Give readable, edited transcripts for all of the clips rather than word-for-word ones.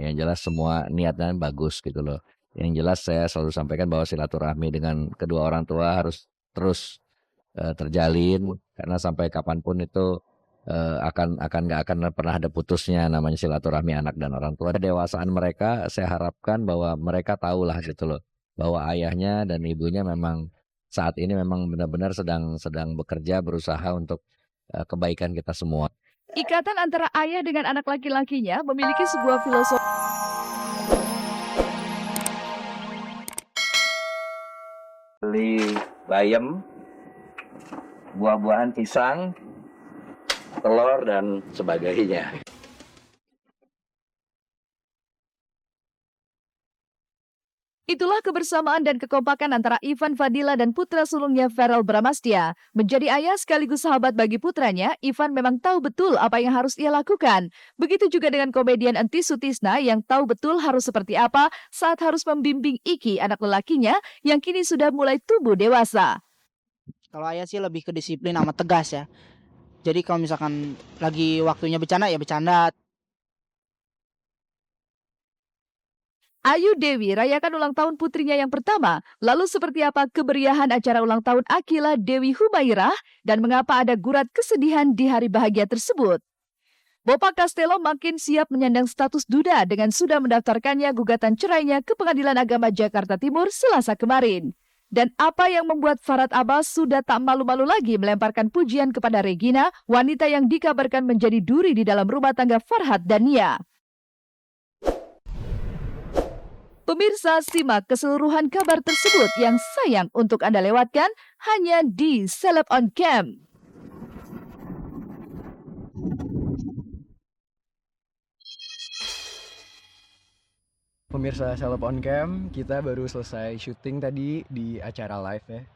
Yang jelas semua niatnya bagus gitu loh. Yang jelas saya selalu sampaikan bahwa silaturahmi dengan kedua orang tua harus terus terjalin karena sampai kapanpun itu akan nggak akan pernah ada putusnya namanya silaturahmi anak dan orang tua. Kedewasaan mereka saya harapkan bahwa mereka tahulah gitu loh bahwa ayahnya dan ibunya memang saat ini memang benar-benar sedang bekerja berusaha untuk kebaikan kita semua. Ikatan antara ayah dengan anak laki-lakinya memiliki sebuah filosofi. Beli bayam, buah-buahan pisang, telur dan sebagainya. Itulah kebersamaan dan kekompakan antara Ivan Fadila dan putra sulungnya Verrel Bramastya. Menjadi ayah sekaligus sahabat bagi putranya, Ivan memang tahu betul apa yang harus ia lakukan. Begitu juga dengan komedian Enty Sutisna yang tahu betul harus seperti apa saat harus membimbing Iki, anak lelakinya yang kini sudah mulai tumbuh dewasa. Kalau ayah sih lebih ke disiplin sama tegas ya. Jadi kalau misalkan lagi waktunya bercanda ya bercanda. Ayu Dewi rayakan ulang tahun putrinya yang pertama. Lalu seperti apa kemeriahan acara ulang tahun Akila Dewi Humairah dan mengapa ada gurat kesedihan di hari bahagia tersebut? Bopak Castello makin siap menyandang status duda dengan sudah mendaftarkannya gugatan cerainya ke Pengadilan Agama Jakarta Timur Selasa kemarin. Dan apa yang membuat Farhad Abbas sudah tak malu-malu lagi melemparkan pujian kepada Regina, wanita yang dikabarkan menjadi duri di dalam rumah tangga Farhad dan Nia. Pemirsa, simak keseluruhan kabar tersebut yang sayang untuk Anda lewatkan hanya di Celeb on Cam. Pemirsa Celeb on Cam, kita baru selesai syuting tadi di acara live ya.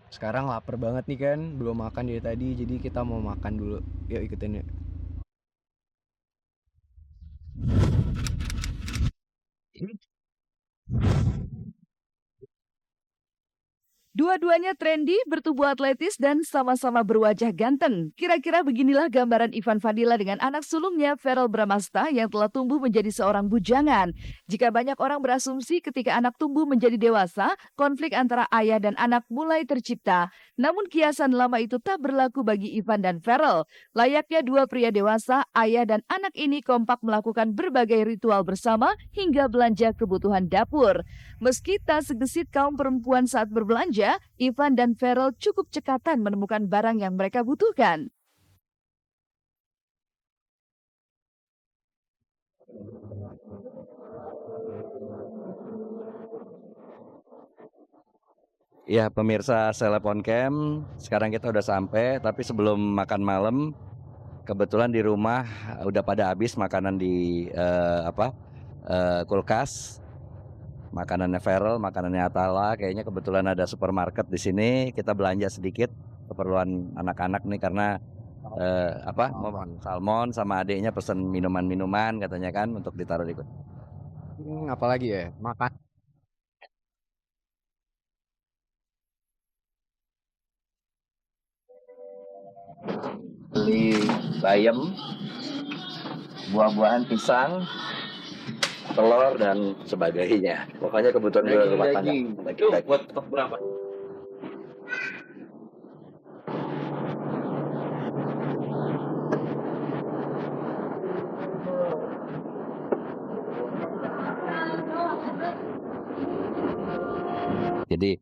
Sekarang lapar banget nih kan, belum makan dari tadi, jadi kita mau makan dulu. Yuk ikutin yuk. Dua-duanya trendy, bertubuh atletis, dan sama-sama berwajah ganteng. Kira-kira beginilah gambaran Ivan Fadila dengan anak sulungnya Verrel Bramastya yang telah tumbuh menjadi seorang bujangan. Jika banyak orang berasumsi ketika anak tumbuh menjadi dewasa, konflik antara ayah dan anak mulai tercipta. Namun kiasan lama itu tak berlaku bagi Ivan dan Verrel. Layaknya dua pria dewasa, ayah dan anak ini kompak melakukan berbagai ritual bersama hingga belanja kebutuhan dapur. Meski tak segesit kaum perempuan saat berbelanja, Ivan dan Verrel cukup cekatan menemukan barang yang mereka butuhkan. Ya pemirsa Celeb on Cam, sekarang kita udah sampai, tapi sebelum makan malam, kebetulan di rumah udah pada habis makanan di kulkas. Makanannya Verrel, makanannya Atala, kayaknya kebetulan ada supermarket di sini. Kita belanja sedikit keperluan anak-anak nih karena salmon sama adiknya pesen minuman-minuman katanya kan untuk ditaruh di. Apalagi ya, makan. Beli bayam, buah-buahan pisang, telur dan sebagainya. Pokoknya kebutuhan rumah tangga. Itu buat stok berapa? Jadi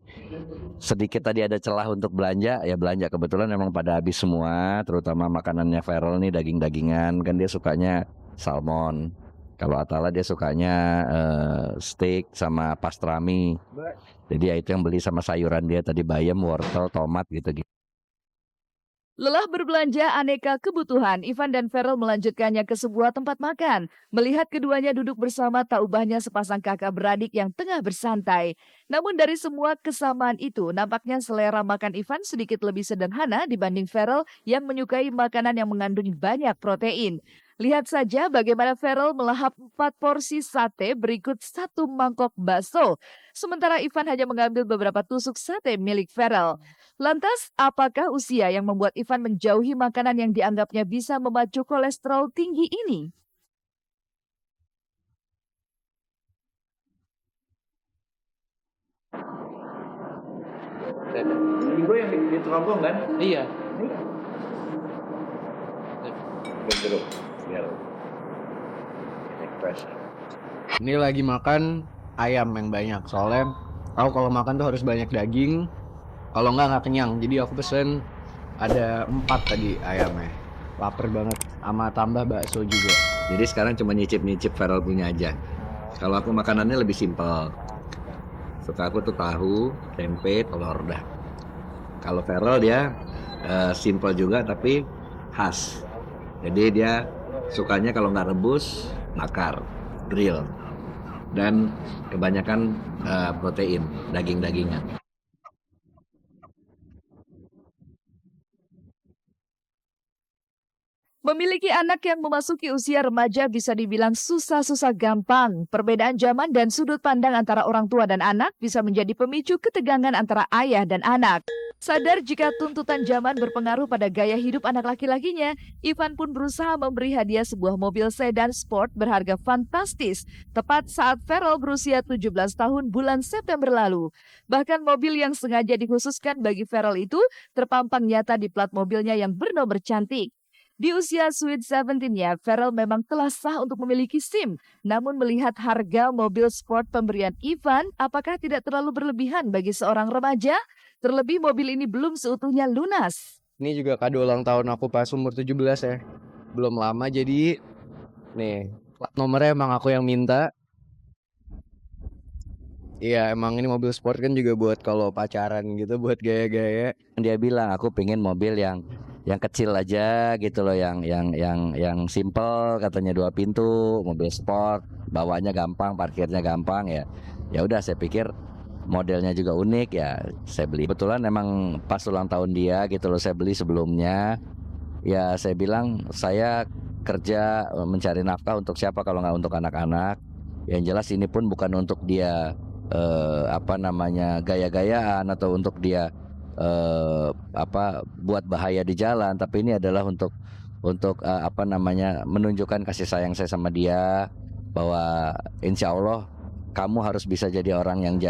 sedikit tadi ada celah untuk belanja, ya belanja. Kebetulan memang pada habis semua, terutama makanannya Verrel nih daging-dagingan, kan dia sukanya salmon. Kalau Atala dia sukanya steak sama pastrami. Jadi ya itu yang beli sama sayuran dia tadi bayam, wortel, tomat gitu-gitu. Lelah berbelanja aneka kebutuhan, Ivan dan Verrel melanjutkannya ke sebuah tempat makan. Melihat keduanya duduk bersama tak ubahnya sepasang kakak beradik yang tengah bersantai. Namun dari semua kesamaan itu, nampaknya selera makan Ivan sedikit lebih sederhana dibanding Verrel yang menyukai makanan yang mengandung banyak protein. Lihat saja bagaimana Verrel melahap 4 porsi sate berikut 1 mangkok bakso. Sementara Ivan hanya mengambil beberapa tusuk sate milik Verrel. Lantas, apakah usia yang membuat Ivan menjauhi makanan yang dianggapnya bisa memacu kolesterol tinggi ini? Ibu yang di Trogong kan? Iya. Jeruk biar fresh. Ini lagi makan ayam yang banyak. Soalnya aku kalau makan tuh harus banyak daging. Kalau nggak kenyang. Jadi aku pesen ada 4 tadi ayamnya. Laper banget. Sama tambah bakso juga. Jadi sekarang cuma nyicip-nyicip Feral punya aja. Kalau aku makanannya lebih simpel. Suka aku tuh tahu, tempe, telur dah. Kalau Feral dia simpel juga tapi khas. Jadi dia sukanya kalau nggak rebus, bakar, grill. Dan kebanyakan protein, daging-dagingan. Memiliki anak yang memasuki usia remaja bisa dibilang susah-susah gampang. Perbedaan zaman dan sudut pandang antara orang tua dan anak bisa menjadi pemicu ketegangan antara ayah dan anak. Sadar jika tuntutan zaman berpengaruh pada gaya hidup anak laki-lakinya, Ivan pun berusaha memberi hadiah sebuah mobil sedan sport berharga fantastis, tepat saat Feral berusia 17 tahun bulan September lalu. Bahkan mobil yang sengaja dikhususkan bagi Feral itu terpampang nyata di plat mobilnya yang bernomor cantik. Di usia Sweet 17-nya, Feral memang telah sah untuk memiliki SIM. Namun melihat harga mobil sport pemberian Ivan, apakah tidak terlalu berlebihan bagi seorang remaja? Terlebih mobil ini belum seutuhnya lunas. Ini juga kado ulang tahun aku pas umur 17 ya. Belum lama jadi nih plat nomornya emang aku yang minta. Iya emang ini mobil sport kan juga buat kalau pacaran gitu, buat gaya-gaya. Dia bilang aku pengen mobil yang kecil aja gitu loh, yang simple, katanya 2 pintu, mobil sport, bawanya gampang, parkirnya gampang ya. Ya udah saya pikir modelnya juga unik ya, saya beli. Kebetulan emang pas ulang tahun dia gitu loh, saya beli sebelumnya. Ya saya bilang saya kerja mencari nafkah untuk siapa kalau nggak untuk anak-anak. Yang jelas ini pun bukan untuk dia gaya-gayaan atau untuk dia buat bahaya di jalan, tapi ini adalah untuk menunjukkan kasih sayang saya sama dia, bahwa insya Allah kamu harus bisa jadi orang yang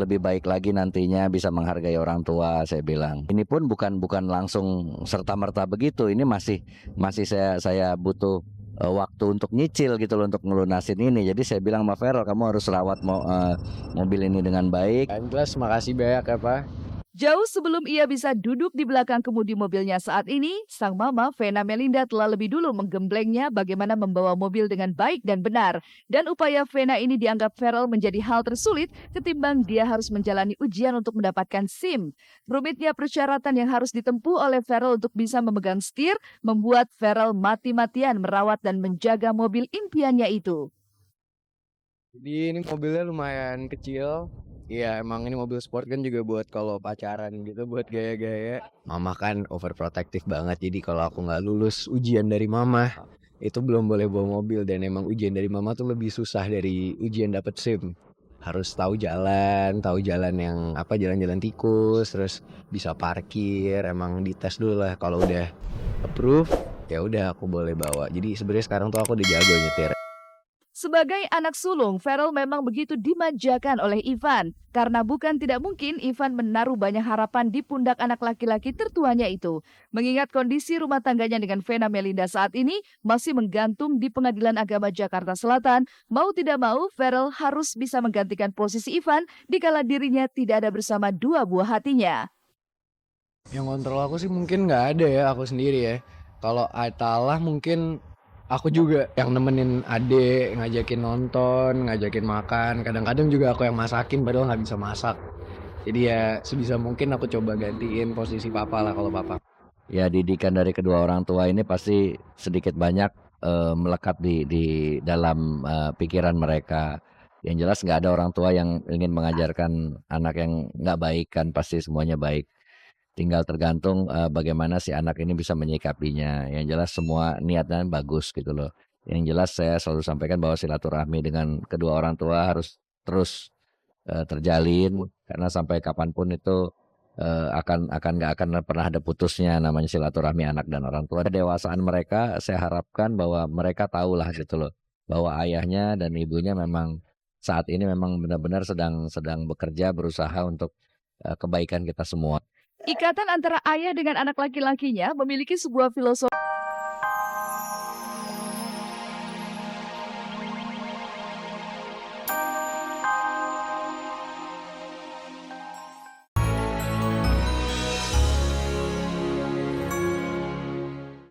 lebih baik lagi nantinya, bisa menghargai orang tua, saya bilang. Ini pun bukan langsung serta-merta begitu, ini masih saya butuh waktu untuk nyicil gitu loh, untuk ngelunasin ini. Jadi saya bilang sama Feral, kamu harus rawat mobil ini dengan baik. Yang jelas makasih banyak ya Pak. Jauh sebelum ia bisa duduk di belakang kemudi mobilnya saat ini, sang mama Vena Melinda telah lebih dulu menggemblengnya bagaimana membawa mobil dengan baik dan benar. Dan upaya Vena ini dianggap Feral menjadi hal tersulit ketimbang dia harus menjalani ujian untuk mendapatkan SIM. Rumitnya persyaratan yang harus ditempuh oleh Feral untuk bisa memegang setir membuat Feral mati-matian merawat dan menjaga mobil impiannya itu. Jadi ini mobilnya lumayan kecil. Iya emang ini mobil sport kan juga buat kalau pacaran gitu, buat gaya-gaya. Mama kan overprotective banget, jadi kalau aku nggak lulus ujian dari mama itu belum boleh bawa mobil. Dan emang ujian dari mama tuh lebih susah dari ujian dapet SIM. Harus tahu jalan yang jalan-jalan tikus, terus bisa parkir. Emang dites dulu lah, kalau udah approve ya udah aku boleh bawa. Jadi sebenarnya sekarang tuh aku udah jago nyetir. Sebagai anak sulung, Feral memang begitu dimanjakan oleh Ivan. Karena bukan tidak mungkin Ivan menaruh banyak harapan di pundak anak laki-laki tertuanya itu. Mengingat kondisi rumah tangganya dengan Vena Melinda saat ini masih menggantung di Pengadilan Agama Jakarta Selatan, mau tidak mau Feral harus bisa menggantikan posisi Ivan dikala dirinya tidak ada bersama 2 buah hatinya. Yang kontrol aku sih mungkin nggak ada ya, aku sendiri ya. Kalau Aitalah mungkin aku juga yang nemenin adek, ngajakin nonton, ngajakin makan. Kadang-kadang juga aku yang masakin padahal nggak bisa masak. Jadi ya sebisa mungkin aku coba gantiin posisi papa lah kalau papa. Ya didikan dari kedua orang tua ini pasti sedikit banyak melekat di dalam pikiran mereka. Yang jelas nggak ada orang tua yang ingin mengajarkan anak yang nggak baik kan, pasti semuanya baik. Tinggal tergantung bagaimana si anak ini bisa menyikapinya. Yang jelas semua niatnya bagus gitu loh. Yang jelas saya selalu sampaikan bahwa silaturahmi dengan kedua orang tua harus terus terjalin, karena sampai kapanpun itu nggak akan pernah ada putusnya namanya silaturahmi anak dan orang tua. Kedewasaan mereka saya harapkan bahwa mereka tahulah gitu loh, bahwa ayahnya dan ibunya memang saat ini memang benar-benar sedang bekerja, berusaha untuk kebaikan kita semua. Ikatan antara ayah dengan anak laki-lakinya memiliki sebuah filosofi